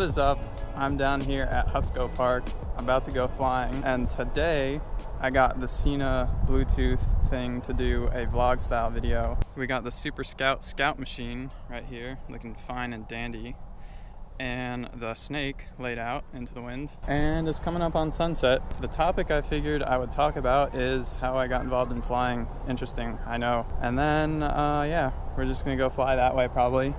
What is up? I'm down here at Husco Park, about to go flying, and today I got the Scenic Bluetooth thing to do a vlog style video. We got the Super Scout machine right here, looking fine and dandy, and the Snake laid out into the wind, and it's coming up on sunset. The topic I figured I would talk about is how I got involved in flying. Interesting, I know. And then yeah, we're just gonna go fly that way probably,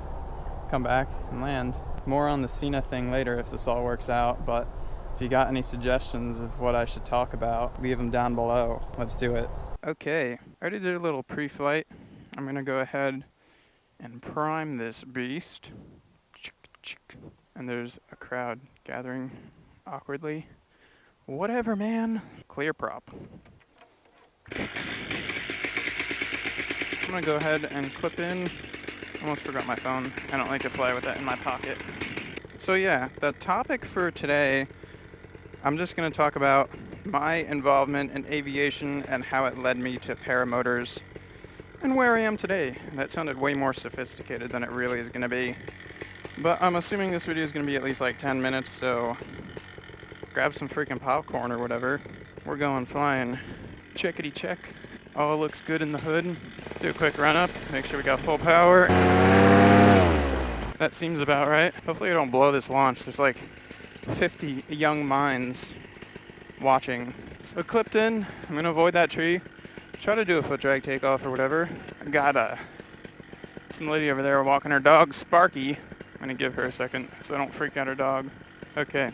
come back and land. More on the Scenic thing later if this all works out, but if you got any suggestions of what I should talk about, leave them down below. Let's do it. Okay, I already did a little pre-flight. I'm gonna go ahead and prime this beast. And there's a crowd gathering awkwardly. Whatever, man. Clear prop. I'm gonna go ahead and clip in. Almost forgot my phone. I don't like to fly with that in my pocket. So yeah, the topic for today, I'm just gonna talk about my involvement in aviation and how it led me to Paramotors and where I am today. That sounded way more sophisticated than it really is gonna be. But I'm assuming this video is gonna be at least like 10 minutes, so grab some freaking popcorn or whatever. We're going flying. Checkity check. All looks good in the hood. Do a quick run up, make sure we got full power. That seems about right. Hopefully I don't blow this launch. There's like 50 young minds watching. So clipped in, I'm gonna avoid that tree. Try to do a foot drag takeoff or whatever. I got some lady over there walking her dog, Sparky. I'm gonna give her a second so I don't freak out her dog. Okay,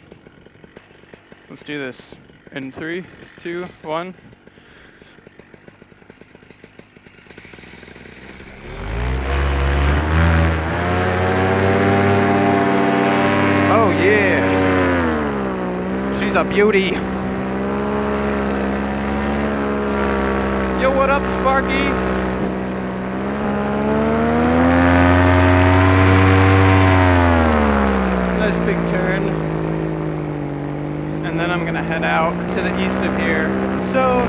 let's do this. In 3, 2, 1. Oh yeah, she's a beauty. Yo, what up, Sparky? Nice big turn. And then I'm gonna head out to the east of here. So,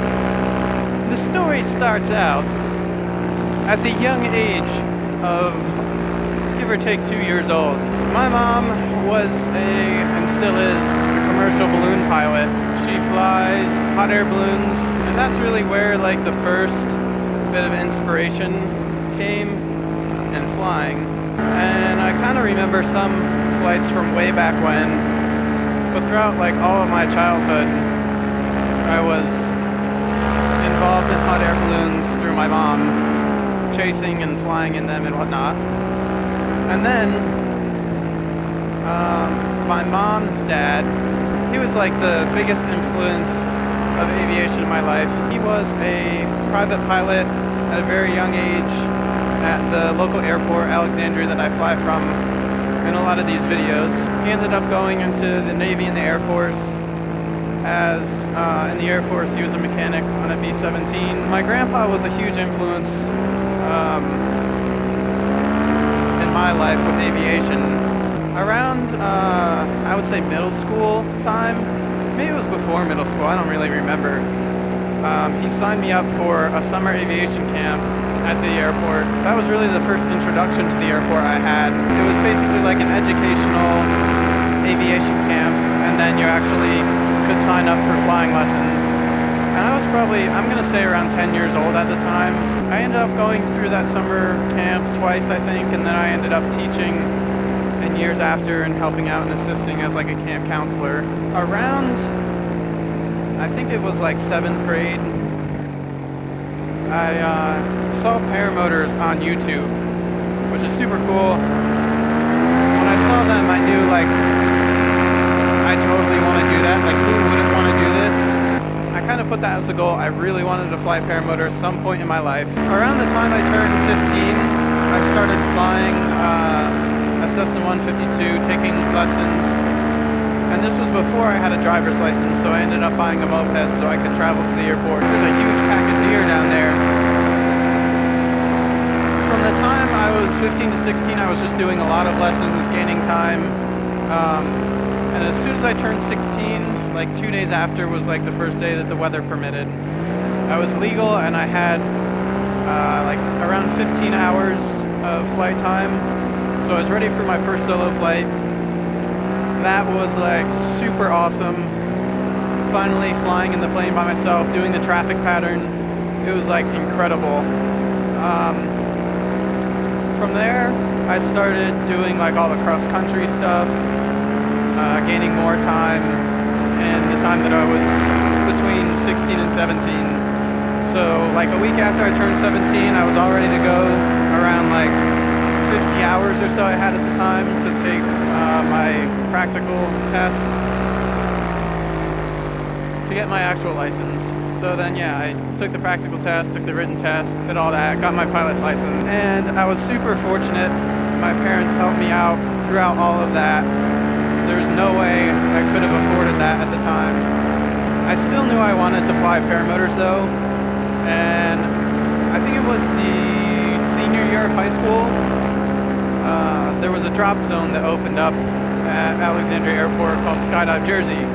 the story starts out at the young age of, give or take 2 years old. My mom was and still is, a commercial balloon pilot. She flies hot air balloons, and that's really where like the first bit of inspiration came in flying. And I kind of remember some flights from way back when, but throughout like all of my childhood, I was involved in hot air balloons through my mom, chasing and flying in them and whatnot. And then my mom's dad, he was like the biggest influence of aviation in my life. He was a private pilot at a very young age at the local airport, Alexandria, that I fly from in a lot of these videos. He ended up going into the Navy and the Air Force. As in the Air Force, he was a mechanic on a B-17. My grandpa was a huge influence in my life with aviation. Around, I would say middle school time, maybe it was before middle school, I don't really remember. He signed me up for a summer aviation camp at the airport. That was really the first introduction to the airport I had. It was basically like an educational aviation camp, and then you actually could sign up for flying lessons. And I was probably, I'm gonna say around 10 years old at the time. I ended up going through that summer camp twice, I think, and then I ended up teaching in years after and helping out and assisting as like a camp counselor. Around, I think it was like 7th grade, I saw Paramotors on YouTube, which is super cool. When I saw them, I knew like, I totally want to do that. Like, who wouldn't want to do this? I kind of put that as a goal. I really wanted to fly Paramotors some point in my life. Around the time I turned 15, I started flying a Cessna 152, taking lessons. And this was before I had a driver's license, so I ended up buying a moped so I could travel to the airport. There's a huge pack of deer down there. From the time I was 15 to 16, I was just doing a lot of lessons, gaining time. And as soon as I turned 16, like 2 days after was like the first day that the weather permitted. I was legal and I had like around 15 hours of flight time. So I was ready for my first solo flight. that was like super awesome. Finally flying in the plane by myself, doing the traffic pattern, it was like incredible. From there, I started doing like all the cross-country stuff, gaining more time in the time that I was between 16 and 17. So like a week after I turned 17, I was all ready to go, around like 50 hours or so I had at the time to take my practical test to get my actual license. So then yeah, I took the practical test, took the written test, did all that, got my pilot's license, and I was super fortunate. My parents helped me out throughout all of that. There's no way I could have afforded that at the time. I still knew I wanted to fly paramotors though, and I think it was the senior year of high school. There was a drop zone that opened up at Alexandria Airport called Skydive Jersey,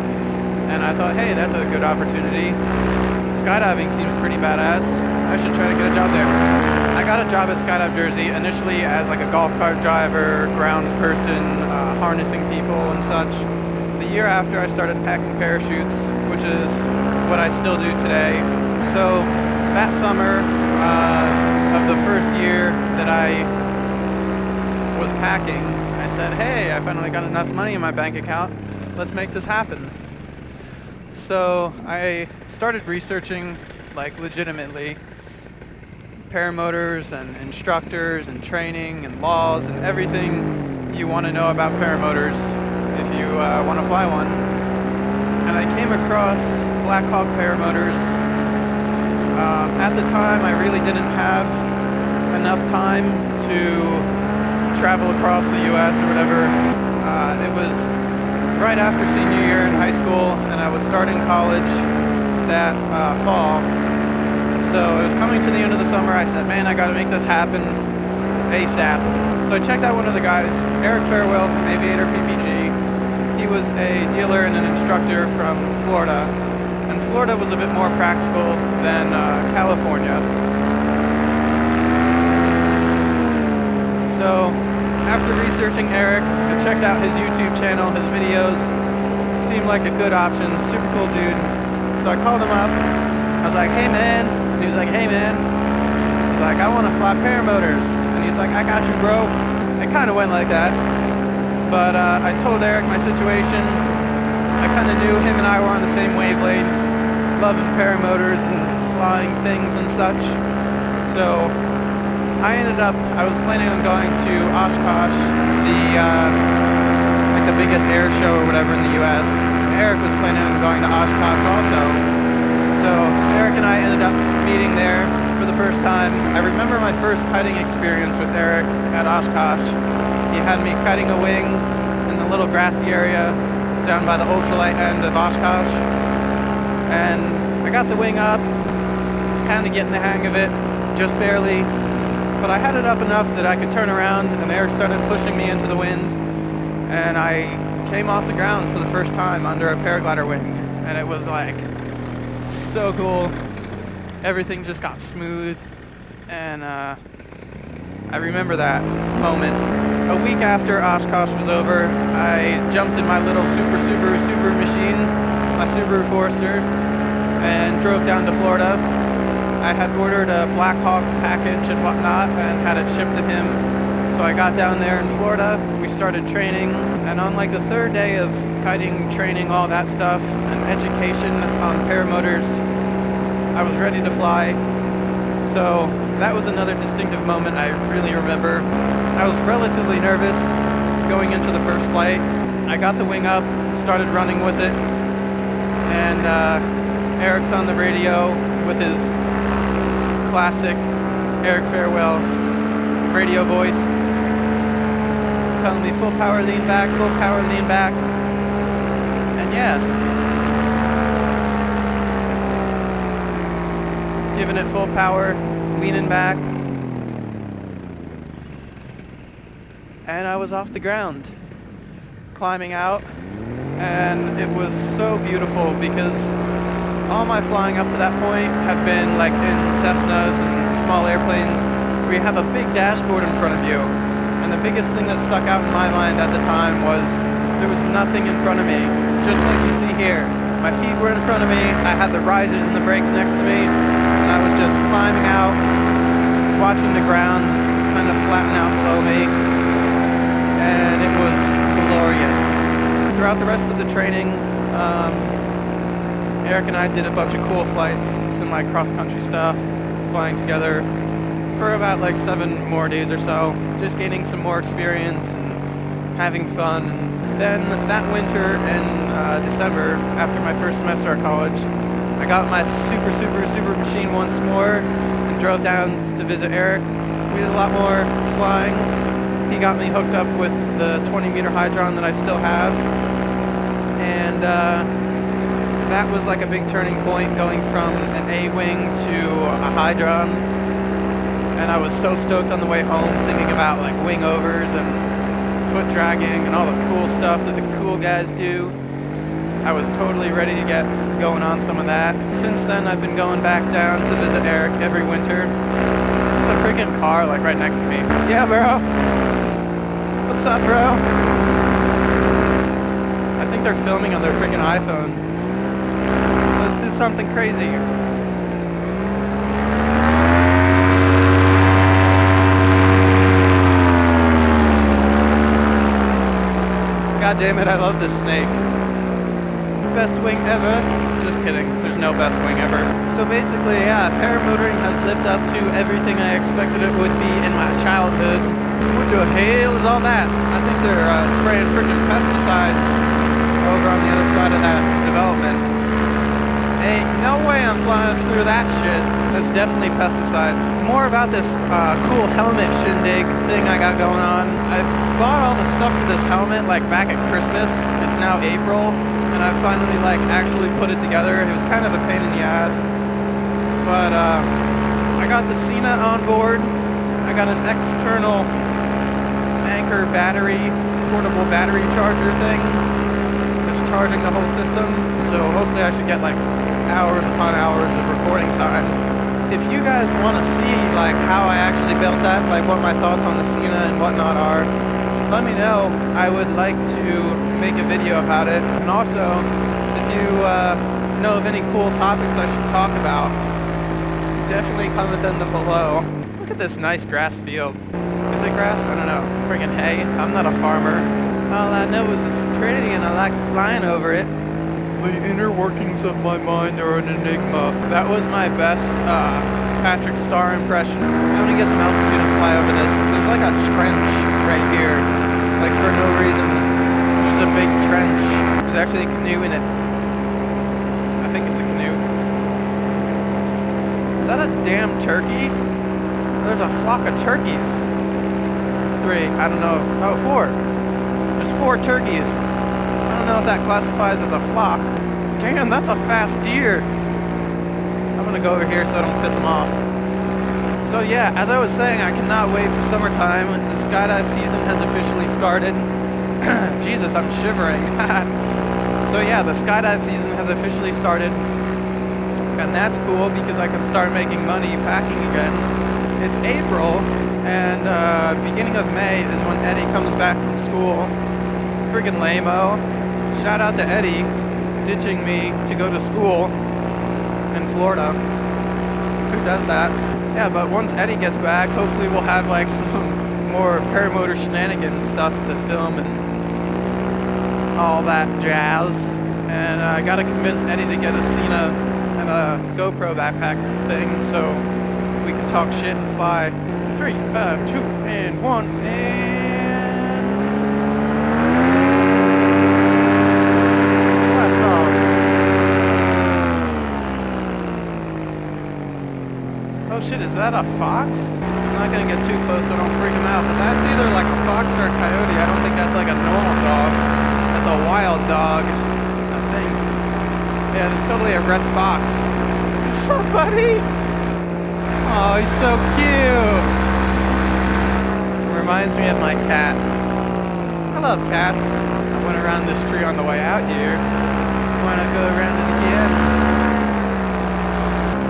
and I thought, hey, that's a good opportunity. Skydiving seems pretty badass. I should try to get a job there. I got a job at Skydive Jersey initially as like a golf cart driver, grounds person, harnessing people and such. The year after, I started packing parachutes, which is what I still do today. So that summer of the first year that I was packing, I said, hey, I finally got enough money in my bank account. Let's make this happen. So I started researching, like legitimately, paramotors and instructors and training and laws and everything you want to know about paramotors if you want to fly one. And I came across Black Hawk paramotors. At the time, I really didn't have enough time to travel across the US or whatever. It was right after senior year in high school, and I was starting college that fall. So it was coming to the end of the summer. I said, man, I gotta make this happen ASAP. So I checked out one of the guys, Eric Farewell from Aviator PPG. He was a dealer and an instructor from Florida, and Florida was a bit more practical than California. So after researching Eric, I checked out his YouTube channel, his videos. Seemed like a good option, super cool dude. So I called him up. I was like, hey man. And he was like, hey man. He's like, I want to fly paramotors. And he's like, I got you, bro. It kind of went like that. But I told Eric my situation. I kind of knew him and I were on the same wavelength, loving paramotors and flying things and such. So I was planning on going to Oshkosh, the biggest air show or whatever in the US. Eric was planning on going to Oshkosh also. So Eric and I ended up meeting there for the first time. I remember my first kiting experience with Eric at Oshkosh. He had me kiting a wing in the little grassy area down by the ultralight end of Oshkosh. And I got the wing up, kind of getting the hang of it, just barely. But I had it up enough that I could turn around, and Eric started pushing me into the wind, and I came off the ground for the first time under a paraglider wing, and it was like so cool. Everything just got smooth, and I remember that moment. A week after Oshkosh was over, I jumped in my little super machine, my Subaru Forester, and drove down to Florida. I had ordered a Black Hawk package and whatnot and had it shipped to him. So I got down there in Florida, we started training, and on like the third day of kiting, training, all that stuff, and education on paramotors, I was ready to fly. So that was another distinctive moment I really remember. I was relatively nervous going into the first flight. I got the wing up, started running with it, and Eric's on the radio with his classic Eric Farewell radio voice, telling me full power, lean back, full power, lean back. And yeah, giving it full power, leaning back, and I was off the ground, climbing out, and it was so beautiful because all my flying up to that point have been like in Cessnas and small airplanes where you have a big dashboard in front of you And the biggest thing that stuck out in my mind at the time was there was nothing in front of me, just like you see here. My feet were in front of me, I had the risers and the brakes next to me, and I was just climbing out, watching the ground kind of flatten out below me, and it was glorious. Throughout the rest of the training, Eric and I did a bunch of cool flights, some like cross-country stuff, flying together for about like 7 more days or so, just gaining some more experience and having fun. And then that winter in December, after my first semester at college, I got my super machine once more and drove down to visit Eric. We did a lot more flying. He got me hooked up with the 20-meter hydron that I still have, and that was like a big turning point, going from an A-wing to a hydron. And I was so stoked on the way home, thinking about like wingovers and foot dragging and all the cool stuff that the cool guys do. I was totally ready to get going on some of that. Since then, I've been going back down to visit Eric every winter. It's a freaking car like right next to me. Yeah, bro. What's up, bro? I think they're filming on their freaking iPhone. Let's do something crazy. God damn it, I love this snake. Best wing ever. Just kidding, there's no best wing ever. So basically, yeah, paramotoring has lived up to everything I expected it would be in my childhood. What the hell is all that? I think they're spraying freaking pesticides over on the other side of that development. Ain't no way I'm flying through that shit. That's definitely pesticides. More about this cool helmet shindig thing I got going on. I bought all the stuff for this helmet like back at Christmas. It's now April, and I finally like actually put it together. It was kind of a pain in the ass, but I got the Scenic on board. I got an external Anchor battery, portable battery charger thing that's charging the whole system. So hopefully I should get like hours upon hours of recording time. If you guys want to see like how I actually built that, like what my thoughts on the Scenic and whatnot are, let me know. I would like to make a video about it. And also, if you know of any cool topics I should talk about, definitely comment them below. Look at this nice grass field. Is it grass? I don't know. Friggin' hay. I'm not a farmer. All I know is it's pretty and I like flying over it. The inner workings of my mind are an enigma. That was my best Patrick Star impression. I'm gonna get some altitude and fly over this. There's like a trench right here. Like for no reason. There's a big trench. There's actually a canoe in it. I think it's a canoe. Is that a damn turkey? There's a flock of turkeys. 3, I don't know. Oh, 4. There's 4 turkeys. I don't know if that classifies as a flock. Damn, that's a fast deer. I'm gonna go over here so I don't piss them off. So yeah, as I was saying, I cannot wait for summertime. The skydive season has officially started. Jesus, I'm shivering. So yeah, the skydive season has officially started. And that's cool because I can start making money packing again. It's April, and beginning of May is when Eddie comes back from school. Friggin' lame-o. Shout out to Eddie, ditching me to go to school in Florida. Who does that? Yeah, but once Eddie gets back, hopefully we'll have like some more paramotor shenanigans stuff to film and all that jazz. And I gotta convince Eddie to get a Scenic and a GoPro backpack thing so we can talk shit and fly. 3, 2, and 1, and... Oh shit, is that a fox? I'm not gonna get too close so I don't freak him out, but that's either like a fox or a coyote. I don't think that's like a normal dog. That's a wild dog, I think. Yeah, it's totally a red fox. What's up, buddy? Oh, he's so cute. Reminds me of my cat. I love cats. I went around this tree on the way out here. Why not go around it again?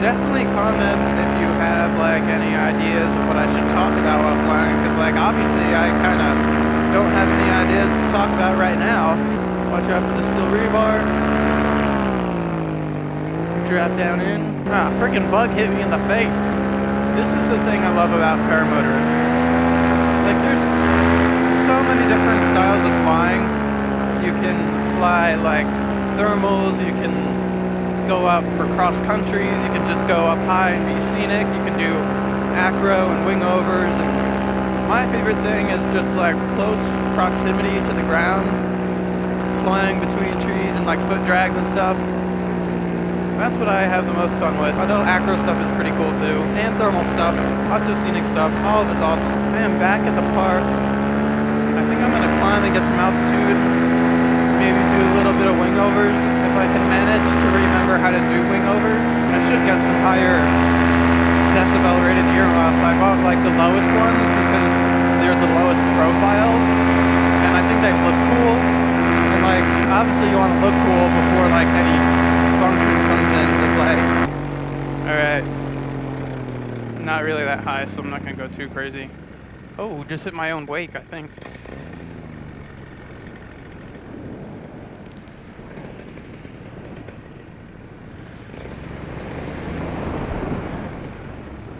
Definitely comment if you have like any ideas of what I should talk about while flying, because like obviously I kind of don't have any ideas to talk about right now. Watch out for the steel rebar. Drop down in. Ah, freaking bug hit me in the face. This is the thing I love about paramotors. Like there's so many different styles of flying. You can fly like thermals, you can go up for cross countries, you can just go up high and be scenic, you can do acro and wingovers, and my favorite thing is just like close proximity to the ground, flying between trees and like foot drags and stuff. That's what I have the most fun with. Although acro stuff is pretty cool too, and thermal stuff, also scenic stuff, all of it's awesome. I am back at the park. I think I'm gonna climb and get some altitude, maybe do a little bit of wingovers if I can manage to remember how to do wingovers. I should get some higher decibel rated earmuffs. I bought like the lowest ones because they're the lowest profile, and I think they look cool. And like obviously you want to look cool before like any function comes into play. Alright. Not really that high, so I'm not gonna go too crazy. Oh, just hit my own wake, I think.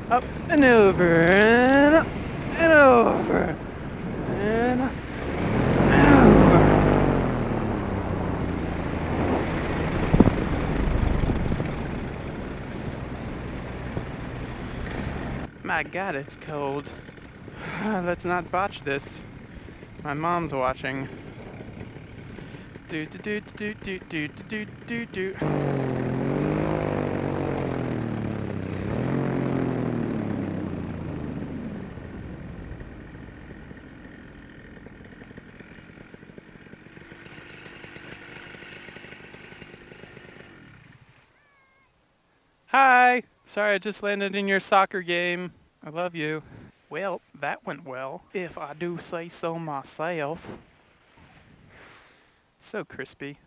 Up and over, and up and over, and up and over. My God, it's cold. Let's not botch this. My mom's watching. Do do do do do do do do do. Hi! Sorry, I just landed in your soccer game. I love you. Well, that went well, if I do say so myself. So crispy.